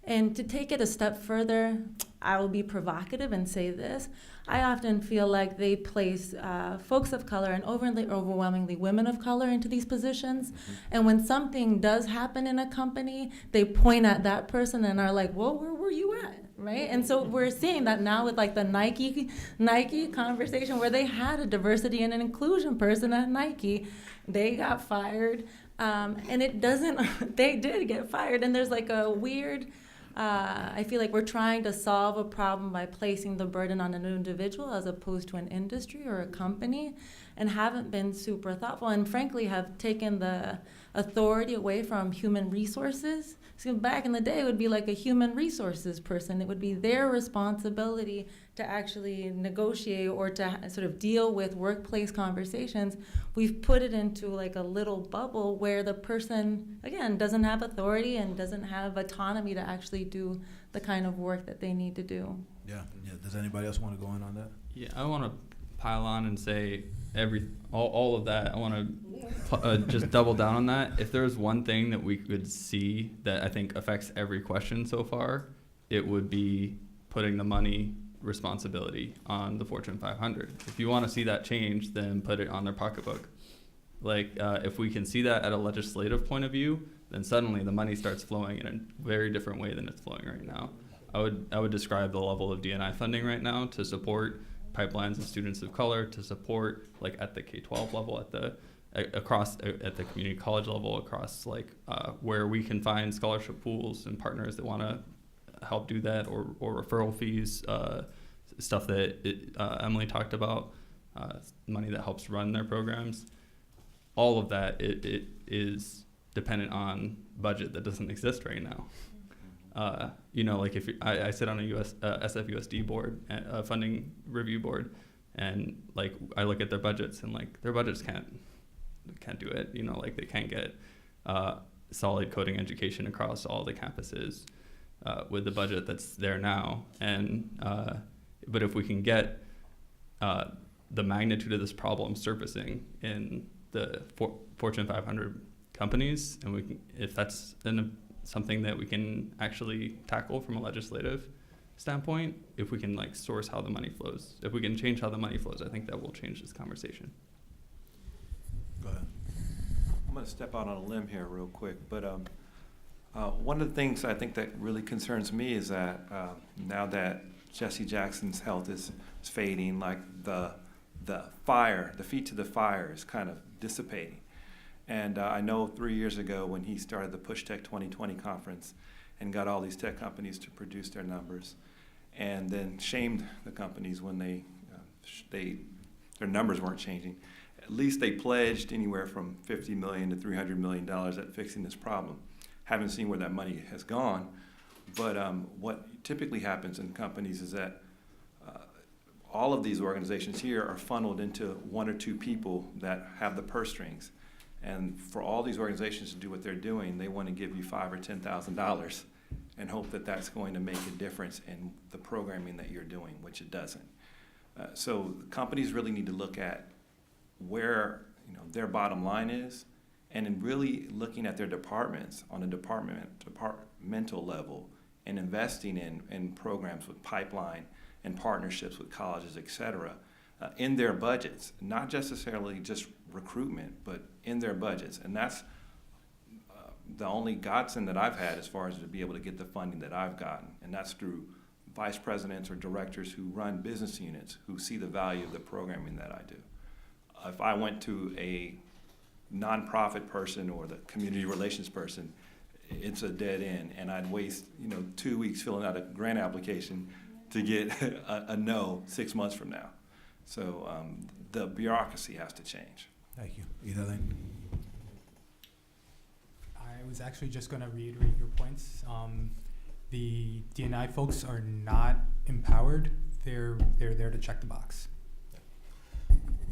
And to take it a step further, I will be provocative and say this. I often feel like they place folks of color and overwhelmingly women of color into these positions. And when something does happen in a company, they point at that person and are like, well, where were you at? Right? And so we're seeing that now with like the Nike conversation where they had a diversity and an inclusion person at Nike. They got fired. And it doesn't, they did get fired. And there's like a weird, I feel like we're trying to solve a problem by placing the burden on an individual as opposed to an industry or a company, and haven't been super thoughtful, and frankly have taken the authority away from human resources. So back in the day, it would be like a human resources person. It would be their responsibility to actually negotiate or to sort of deal with workplace conversations. We've put it into like a little bubble where the person, again, doesn't have authority and doesn't have autonomy to actually do the kind of work that they need to do. Yeah. Does anybody else want to go in on that? Yeah, I want to pile on and say all of that. I want to just double down on that. If there's one thing that we could see that I think affects every question so far, it would be putting the money responsibility on the Fortune 500. If you want to see that change, then put it on their pocketbook. Like if we can see that at a legislative point of view, then suddenly the money starts flowing in a very different way than it's flowing right now. I would describe the level of D&I funding right now to support pipelines of students of color, to support like at the K-12 level, at the community college level, across like where we can find scholarship pools and partners that want to help do that, or referral fees, stuff that Emily talked about, money that helps run their programs. All of that it is dependent on budget that doesn't exist right now. Like if I sit on a SFUSD board, a funding review board, and like I look at their budgets and like their budgets can't do it. Like they can't get solid coding education across all the campuses with the budget that's there now. And but if we can get the magnitude of this problem surfacing in the Fortune 500 companies, and if that's something that we can actually tackle from a legislative standpoint, if we can like source how the money flows, if we can change how the money flows, I think that will change this conversation. Go ahead. I'm going to step out on a limb here real quick, but one of the things I think that really concerns me is that now that Jesse Jackson's health is fading, like the feet to the fire is kind of dissipating. And I know 3 years ago when he started the Push Tech 2020 conference and got all these tech companies to produce their numbers, and then shamed the companies when their numbers weren't changing. At least they pledged anywhere from $50 million to $300 million at fixing this problem. Haven't seen where that money has gone, but what typically happens in companies is that all of these organizations here are funneled into one or two people that have the purse strings. And for all these organizations to do what they're doing, they want to give you $5,000 or $10,000 and hope that that's going to make a difference in the programming that you're doing, which it doesn't. So companies really need to look at where their bottom line is, and in really looking at their departments on a departmental level and investing in programs with pipeline and partnerships with colleges, et cetera, in their budgets, not necessarily just recruitment, but in their budgets. And that's the only godsend that I've had as far as to be able to get the funding that I've gotten. And that's through vice presidents or directors who run business units who see the value of the programming that I do. If I went to a nonprofit person or the community relations person, it's a dead end, and I'd waste 2 weeks filling out a grant application to get a no 6 months from now. So the bureaucracy has to change. Thank you. Eli. I was actually just going to reiterate your points. The D&I folks are not empowered. They're there to check the box.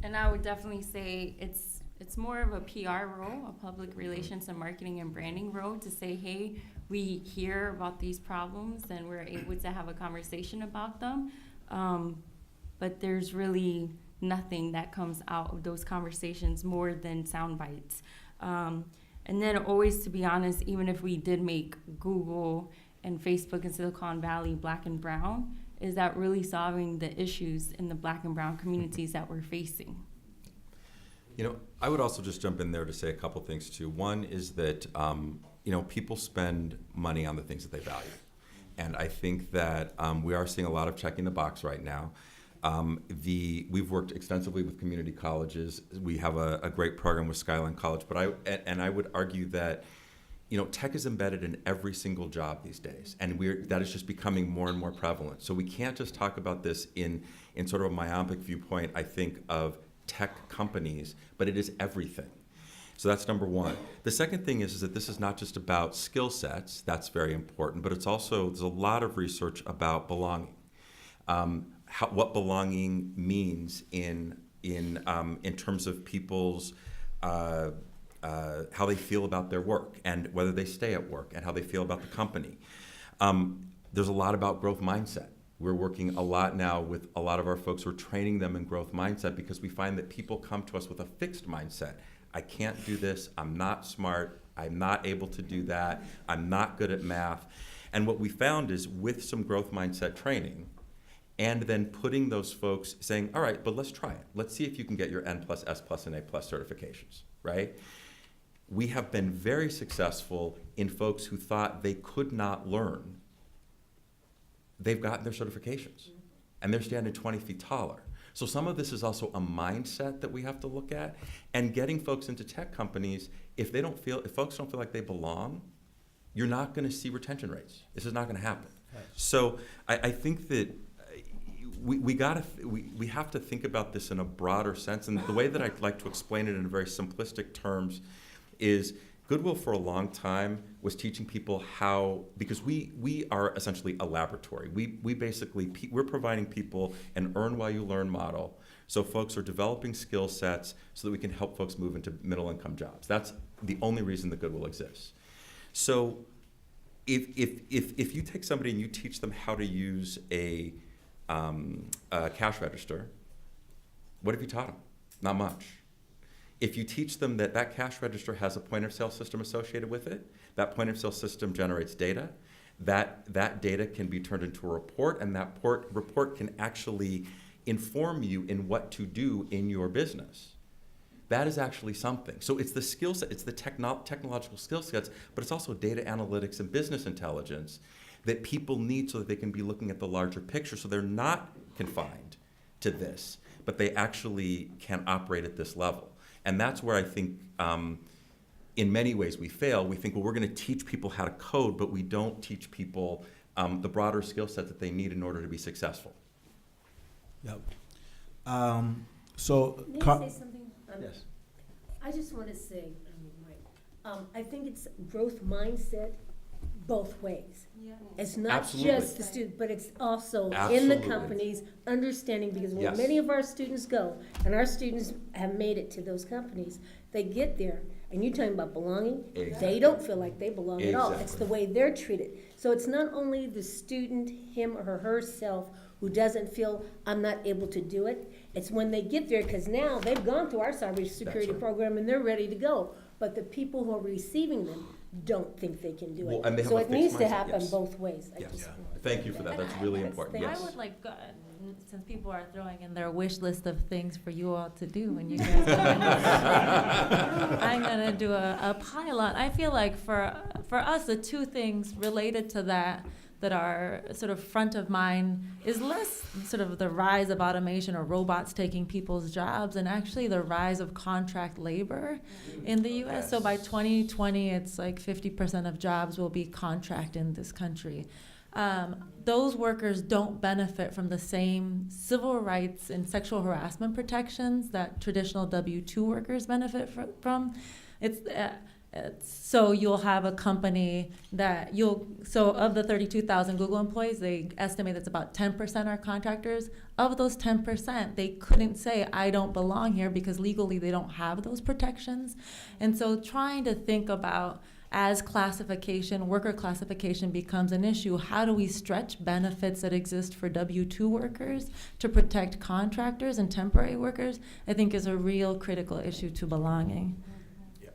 And I would definitely say it's more of a PR role, a public relations and marketing and branding role, to say, hey, we hear about these problems and we're able to have a conversation about them. But there's really nothing that comes out of those conversations more than sound bites. And then always, to be honest, even if we did make Google and Facebook in Silicon Valley, Black and Brown, is that really solving the issues in the Black and Brown communities that we're facing? You know, I would also just jump in there to say a couple things too. One is that, you know, people spend money on the things that they value. And I think that we are seeing a lot of checking the box right now. We've worked extensively with community colleges. We have a great program with Skyline College, but I would argue that, you know, tech is embedded in every single job these days, and that is just becoming more and more prevalent. So we can't just talk about this in sort of a myopic viewpoint, I think, of tech companies, but it is everything. So that's number one. The second thing is that this is not just about skill sets. That's very important, but it's also, there's a lot of research about belonging. What belonging means in terms of people's how they feel about their work and whether they stay at work and how they feel about the company. There's a lot about growth mindset. We're working a lot now with a lot of our folks. We're training them in growth mindset because we find that people come to us with a fixed mindset. I can't do this, I'm not smart, I'm not able to do that, I'm not good at math. And what we found is with some growth mindset training, and then putting those folks saying, all right, but let's try it. Let's see if you can get your N+, S+, and A+ certifications, right? We have been very successful in folks who thought they could not learn. They've gotten their certifications, and they're standing 20 feet taller. So some of this is also a mindset that we have to look at, and getting folks into tech companies, if folks don't feel like they belong, you're not gonna see retention rates. This is not gonna happen. Right. So I think that we have to think about this in a broader sense, and the way that I'd like to explain it in very simplistic terms is Goodwill for a long time was teaching people how, because we are essentially a laboratory. We're providing people an earn while you learn model. So folks are developing skill sets so that we can help folks move into middle income jobs. That's the only reason that Goodwill exists. So if you take somebody and you teach them how to use a cash register, what have you taught them? Not much. If you teach them that that cash register has a point of sale system associated with it, that point of sale system generates data, that data can be turned into a report, and that report can actually inform you in what to do in your business. That is actually something. So it's the skill set, it's the technological skill sets, but it's also data analytics and business intelligence that people need so that they can be looking at the larger picture, so they're not confined to this, but they actually can operate at this level. And that's where I think, in many ways, we fail. We think, well, we're going to teach people how to code, but we don't teach people the broader skill set that they need in order to be successful. Yep. May I say something? Yes. I just want to say, I think it's growth mindset both ways. Yeah. It's not Absolutely. just the student, but it's also Absolutely. in the companies, understanding, because where Yes. many of our students go, and our students have made it to those companies, they get there, and you're talking about belonging, Exactly. they don't feel like they belong at all. It's Exactly. the way they're treated. So it's not only the student, him or herself, who doesn't feel, I'm not able to do it. It's when they get there, because now they've gone through our cybersecurity right. program and they're ready to go. But the people who are receiving them don't think they can do Well, it. and they have So a it fixed needs to mindset, happen yes. both ways. Yes. Thank you for that. That's really important. I Yes. would like, since people are throwing in their wish list of things for you all to do, and you guys I'm gonna do a pile-on. I feel like for us, the two things related to that are sort of front of mind is less sort of the rise of automation or robots taking people's jobs, and actually the rise of contract labor in the U.S. Yes. So by 2020, it's like 50% of jobs will be contract in this country. Those workers don't benefit from the same civil rights and sexual harassment protections that traditional W-2 workers benefit from. So you'll have a company that so of the 32,000 Google employees, they estimate that's about 10% are contractors. Of those 10%, they couldn't say, I don't belong here, because legally they don't have those protections. And so trying to think about, as worker classification becomes an issue, how do we stretch benefits that exist for W-2 workers to protect contractors and temporary workers, I think is a real critical issue to belonging. Yeah.